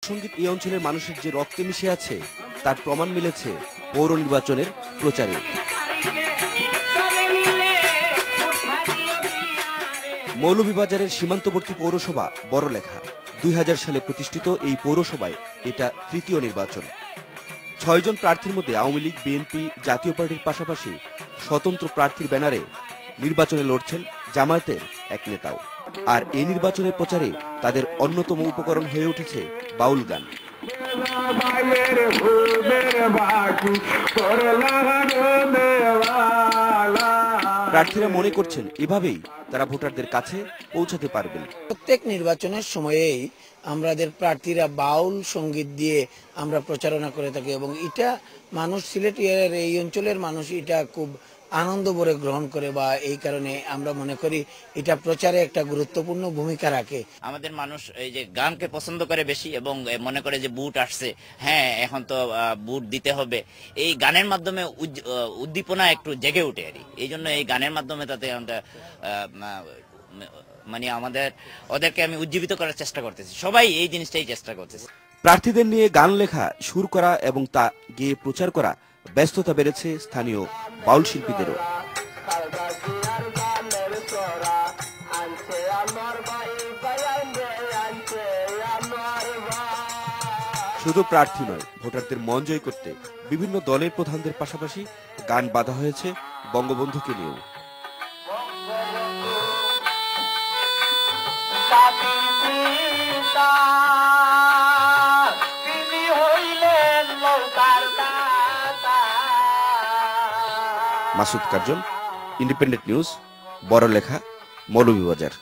সঙ্গীত এই অঞ্চলের মানুষের যে রক্তে মিশে আছে তার প্রমাণ মিলেছে পৌর নির্বাচনের প্রচারে। মৌলভীবাজারের সীমান্তবর্তী পৌরসভা বড়লেখা 2000 সালে প্রতিষ্ঠিত এই পৌরসভায় এটা তৃতীয় নির্বাচন। 6 জন প্রার্থীর মধ্যে আওয়ামী লীগ, বিএনপি, জাতীয় পার্টির পাশাপাশি স্বতন্ত্র প্রার্থীর ব্যানারে নির্বাচনে লড়ছেন জামায়াতের এক নেতাও। আর এই নির্বাচনের প্রচারে তাদের অন্যতম উপকরণ হয়ে উঠেছে বাউল গান। প্রার্থীরা মনে করছেন এভাবেই তারা ভোটারদের কাছে পৌঁছাতে পারবেন। প্রত্যেক নির্বাচনের সময়েই আমাদের প্রার্থীরা বাউল সঙ্গীত দিয়ে আমরা প্রচারণা করে থাকি এবং এটা মানুষ সিলেটের এই অঞ্চলের মানুষ এটা খুব আনন্দ ভরে গ্রহণ করে বা এই কারণে আমরা মনে করি এটা প্রচারে একটা গুরুত্বপূর্ণ ভূমিকা রাখে। আমাদের মানুষ এই যে গানকে পছন্দ করে বেশি এবং মনে করে যে বুট আসছে, হ্যাঁ এখন তো বুট দিতে হবে, এই গানের মাধ্যমে উদ্দীপনা একটু জেগে উঠে আর এই জন্য এই গানের মাধ্যমে তাতে আমরা মানে ওদেরকে আমি উজ্জীবিত করার চেষ্টা করতেছি। সবাই এই জিনিসটাই চেষ্টা করতেছে। প্রার্থীদের নিয়ে গান লেখা, সুর করা এবং তা গেয়ে প্রচার করা ব্যস্ততা বেড়েছে স্থানীয় বাউল শিল্পীদেরও। শুধু প্রার্থী নয়, ভোটারদের মন জয় করতে বিভিন্ন দলের প্রধানদের পাশাপাশি গান বাঁধা হয়েছে বঙ্গবন্ধুকে নিয়েও। Masud Curzon, independent news, Barlekha, Moulvibazar.